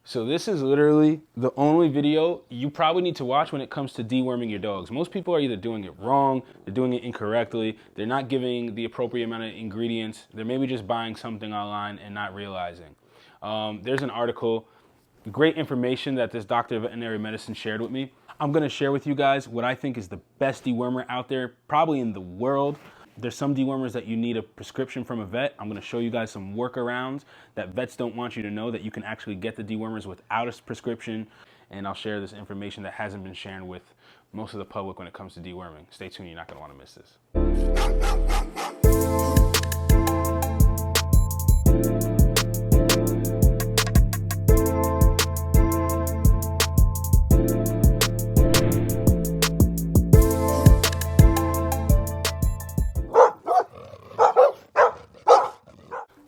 So this is literally the only video you probably need to watch when it comes to deworming your dogs. Most people are either doing it wrong, they're doing it incorrectly, they're not giving the appropriate amount of ingredients, they're maybe just buying something online and not realizing. There's an article, great information that this doctor of veterinary medicine shared with me. I'm gonna share with you guys what I think is the best dewormer out there, probably in the world. There's some dewormers that you need a prescription from a vet. I'm gonna show you guys some workarounds that vets don't want you to know, that you can actually get the dewormers without a prescription. And I'll share this information that hasn't been shared with most of the public when it comes to deworming. Stay tuned, you're not gonna wanna miss this.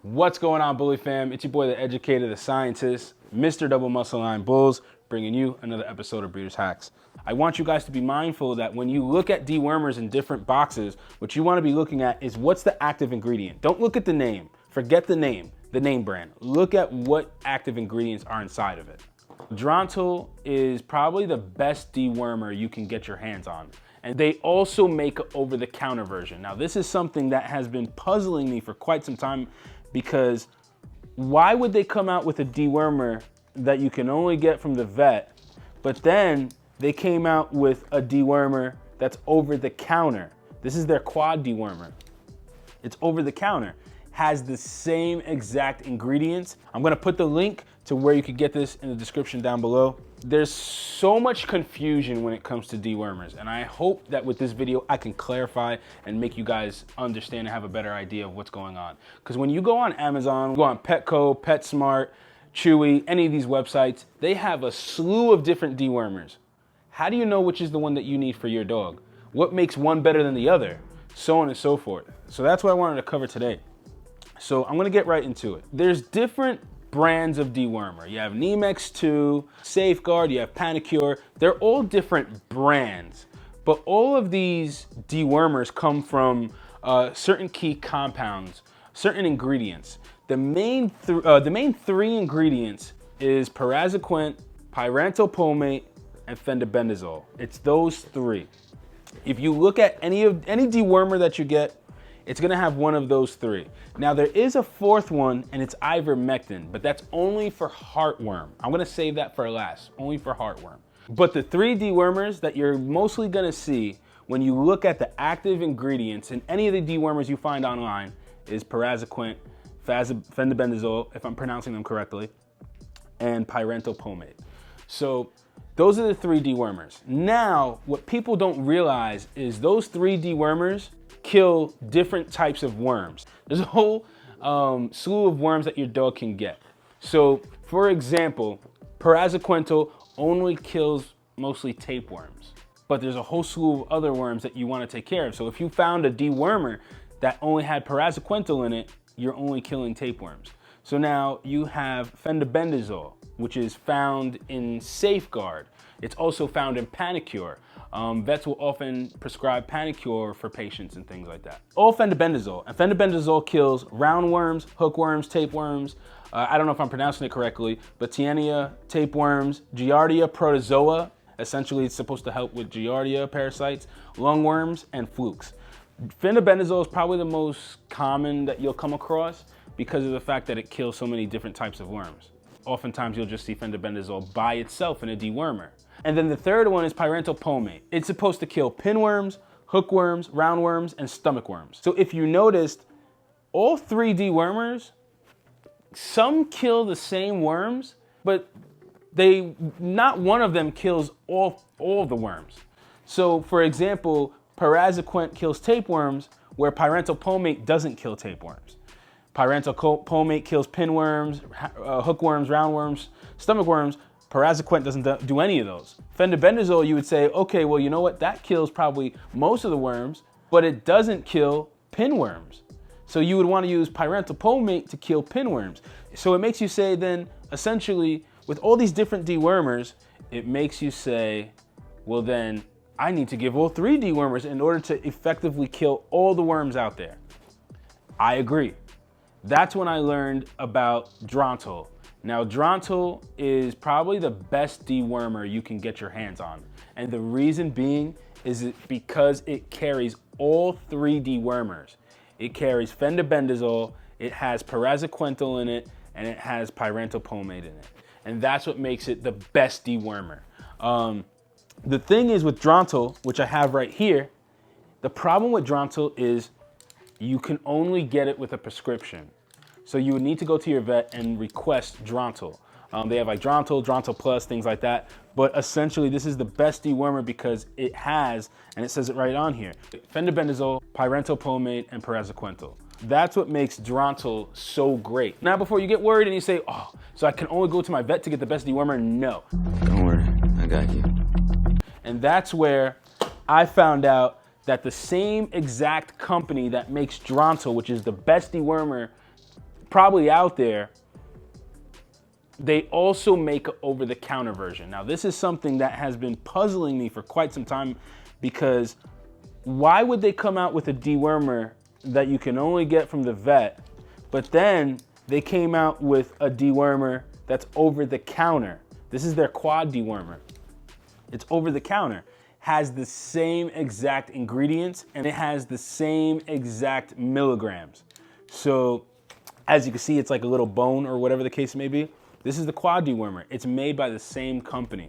What's going on, Bully fam? It's your boy, the educator, the scientist, Mr. Double Muscle Line Bulls, bringing you another episode of Breeders Hacks. I want you guys to be mindful that when you look at dewormers in different boxes, what you want to be looking at is what's the active ingredient. Don't look at the name. Forget the name brand. Look at what active ingredients are inside of it. Drontal is probably the best dewormer you can get your hands on. And they also make an over-the-counter version. Now, this is something that has been puzzling me for quite some time, because why would they come out with a dewormer that you can only get from the vet, but then they came out with a dewormer that's over the counter? This is their quad dewormer. It's over the counter, has the same exact ingredients. I'm gonna put the link to where you could get this in the description down below. There's so much confusion when it comes to dewormers, and I hope that with this video I can clarify and make you guys understand and have a better idea of what's going on. Because when you go on Amazon, go on Petco, PetSmart, Chewy, any of these websites, they have a slew of different dewormers. How do you know which is the one that you need for your dog? What makes one better than the other? So on and so forth. So that's what I wanted to cover today. So I'm gonna get right into it. There's different brands of dewormer. You have Nemex 2, Safeguard, you have Panicure. They're all different brands, but all of these dewormers come from certain key compounds, certain ingredients. The main three ingredients is paraquat, pyrantel palmate, and fendobendazole. It's those three. If you look at any dewormer that you get, it's gonna have one of those three. Now there is a fourth one, and it's ivermectin, but that's only for heartworm. I'm gonna save that for last, only for heartworm. But the three dewormers that you're mostly gonna see when you look at the active ingredients in any of the dewormers you find online is paraquat, fendobendazole, if I'm pronouncing them correctly, and pyrantel palmate. So those are the three dewormers. Now, what people don't realize is those three dewormers kill different types of worms. There's a whole slew of worms that your dog can get. So, for example, paraquat only kills mostly tapeworms, but there's a whole slew of other worms that you want to take care of. So if you found a dewormer that only had paraquat in it, you're only killing tapeworms. So now you have fendobendazole, which is found in Safeguard. It's also found in Panicure. Vets will often prescribe Panicure for patients and things like that. All fendobendazole, and fendobendazole kills roundworms, hookworms, tapeworms. I don't know if I'm pronouncing it correctly, but Taenia, tapeworms, Giardia protozoa. Essentially, it's supposed to help with Giardia parasites, lungworms, and flukes. Fendobendazole is probably the most common that you'll come across because of the fact that it kills so many different types of worms. Oftentimes, you'll just see fendobendazole by itself in a dewormer. And then the third one is pyrantel palmate. It's supposed to kill pinworms, hookworms, roundworms, and stomach worms. So if you noticed, all three dewormers, some kill the same worms, but not one of them kills all the worms. So for example, paraquat kills tapeworms, where pyrantel palmate doesn't kill tapeworms. Pyrantel palmate kills pinworms, hookworms, roundworms, stomach worms. Paraquat doesn't do any of those. Fendobendazole, you would say, okay, well, you know what? That kills probably most of the worms, but it doesn't kill pinworms. So you would want to use pyrantel palmate to kill pinworms. So it makes you say then, essentially, with all these different dewormers, it makes you say, well then, I need to give all three dewormers in order to effectively kill all the worms out there. I agree. That's when I learned about Drontal. Now, drontal is probably the best dewormer you can get your hands on. And the reason being is because it carries all three dewormers. It carries fendobendazole, it has praziquantel in it, and it has pyrantel pomade in it. And that's what makes it the best dewormer. The thing is with drontal, which I have right here, the problem with drontal is you can only get it with a prescription. So you would need to go to your vet and request drontal. They have like drontal plus, things like that. But essentially this is the best dewormer because it has, and it says it right on here, fendobendazole, pyrantel pomade, and praziquantel. That's what makes drontal so great. Now before you get worried and you say, oh, so I can only go to my vet to get the best dewormer? No. Don't worry, I got you. And that's where I found out that the same exact company that makes drontal, which is the best dewormer probably out there, they also make an over-the-counter version. Now, this is something that has been puzzling me for quite some time because why would they come out with a dewormer that you can only get from the vet, but then they came out with a dewormer that's over-the-counter? This is their quad dewormer. It's over-the-counter. Has the same exact ingredients and it has the same exact milligrams. So as you can see, it's like a little bone or whatever the case may be. This is the quad dewormer. It's made by the same company.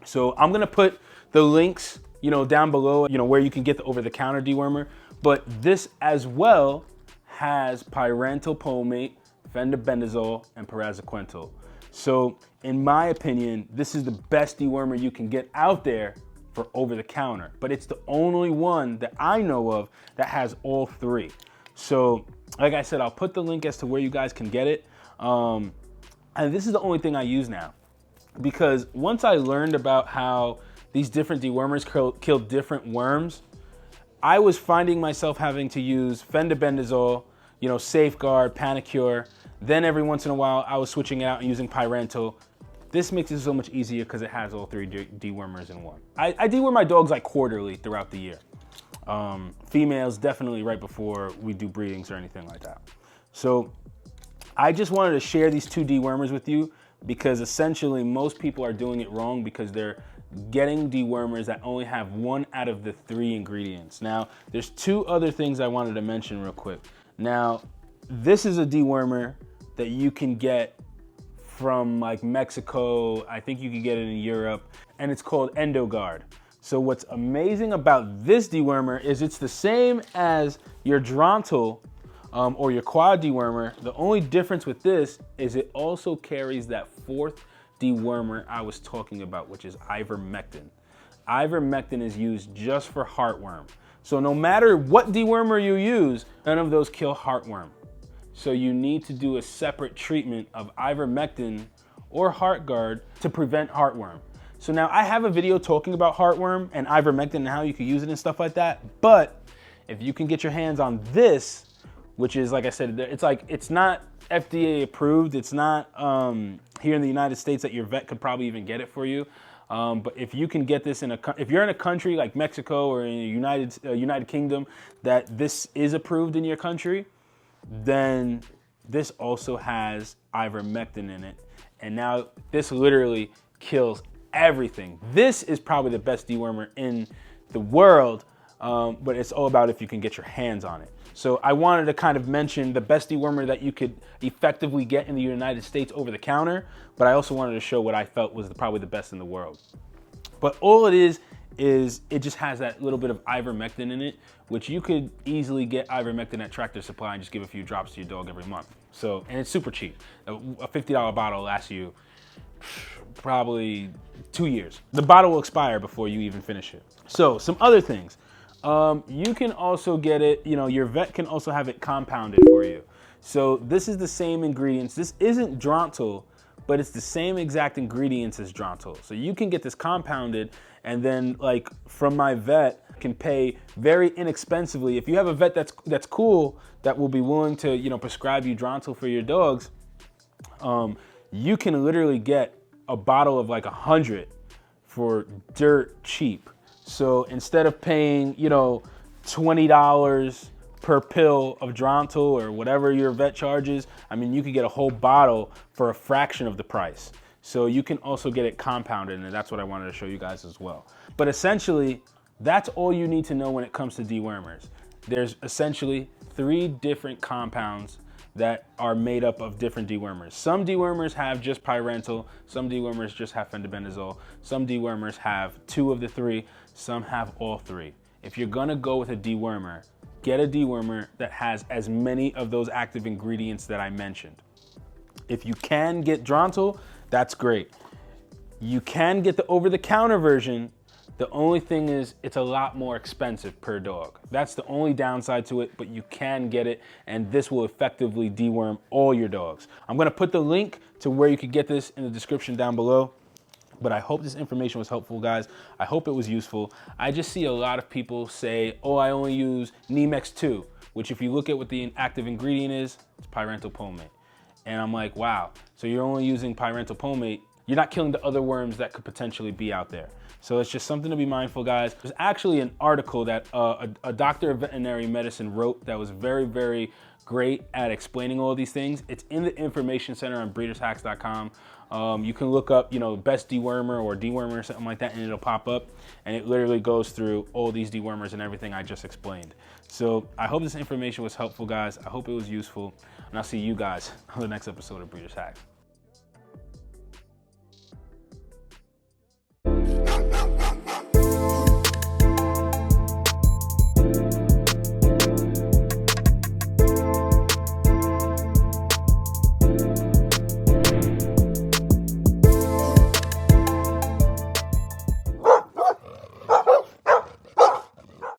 So I'm gonna put the links, down below, where you can get the over-the-counter dewormer. But this as well has pyrantel pomate, fendobendazole, and praziquantel. So in my opinion, this is the best dewormer you can get out there for over-the-counter. But it's the only one that I know of that has all three. So like I said, I'll put the link as to where you guys can get it. And this is the only thing I use now. Because once I learned about how these different dewormers kill different worms, I was finding myself having to use fendobendazole, Safeguard, Panicure. Then every once in a while, I was switching it out and using pyrantel. This makes it so much easier because it has all three dewormers in one. I deworm my dogs like quarterly throughout the year. Females definitely right before we do breedings or anything like that. So I just wanted to share these two dewormers with you because essentially most people are doing it wrong because they're getting dewormers that only have one out of the three ingredients. Now, there's two other things I wanted to mention real quick. Now, this is a dewormer that you can get from like Mexico. I think you can get it in Europe, and it's called EndoGuard. So what's amazing about this dewormer is it's the same as your drontal or your quad dewormer. The only difference with this is it also carries that fourth dewormer I was talking about, which is ivermectin. Ivermectin is used just for heartworm. So no matter what dewormer you use, none of those kill heartworm. So you need to do a separate treatment of ivermectin or HeartGuard to prevent heartworm. So now I have a video talking about heartworm and ivermectin and how you can use it and stuff like that. But if you can get your hands on this, which is, like I said, it's not FDA approved. It's not here in the United States that your vet could probably even get it for you. But if you can get this if you're in a country like Mexico or in the United Kingdom that this is approved in your country, then this also has ivermectin in it. And now this literally kills everything. This is probably the best dewormer in the world, but it's all about if you can get your hands on it. So I wanted to kind of mention the best dewormer that you could effectively get in the United States over the counter, but I also wanted to show what I felt was probably the best in the world. But all it is it just has that little bit of ivermectin in it, which you could easily get ivermectin at Tractor Supply and just give a few drops to your dog every month. So, and it's super cheap. A $50 bottle lasts you probably 2 years. The bottle will expire before you even finish it. So some other things. You can also get it, your vet can also have it compounded for you. So this is the same ingredients. This isn't drontal, but it's the same exact ingredients as drontal. So you can get this compounded, and then like from my vet can pay very inexpensively. If you have a vet that's cool, that will be willing to, prescribe you drontal for your dogs, you can literally get a bottle of like 100 for dirt cheap. So instead of paying, $20 per pill of drontal or whatever your vet charges. I mean, you could get a whole bottle for a fraction of the price. So you can also get it compounded, and that's what I wanted to show you guys as well. But essentially, that's all you need to know when it comes to dewormers. There's essentially 3 different compounds that are made up of different dewormers. Some dewormers have just pyrantel, some dewormers just have fendibendazole, some dewormers have 2 of the 3, some have all 3. If you're gonna go with a dewormer, get a dewormer that has as many of those active ingredients that I mentioned. If you can get drontal, that's great. You can get the over-the-counter version. The only thing is it's a lot more expensive per dog. That's the only downside to it, but you can get it, and this will effectively deworm all your dogs. I'm gonna put the link to where you could get this in the description down below. But I hope this information was helpful, guys. I hope it was useful. I just see a lot of people say, oh, I only use Nemex 2, which if you look at what the active ingredient is, it's pyrantel palmate. And I'm like, wow, so you're only using pyrantel palmate. You're not killing the other worms that could potentially be out there. So it's just something to be mindful, guys. There's actually an article that a doctor of veterinary medicine wrote that was very, very great at explaining all these things. It's in the information center on breedershacks.com. You can look up, best dewormer or dewormer or something like that, and it'll pop up. And it literally goes through all these dewormers and everything I just explained. So I hope this information was helpful, guys. I hope it was useful. And I'll see you guys on the next episode of Breeders Hacks.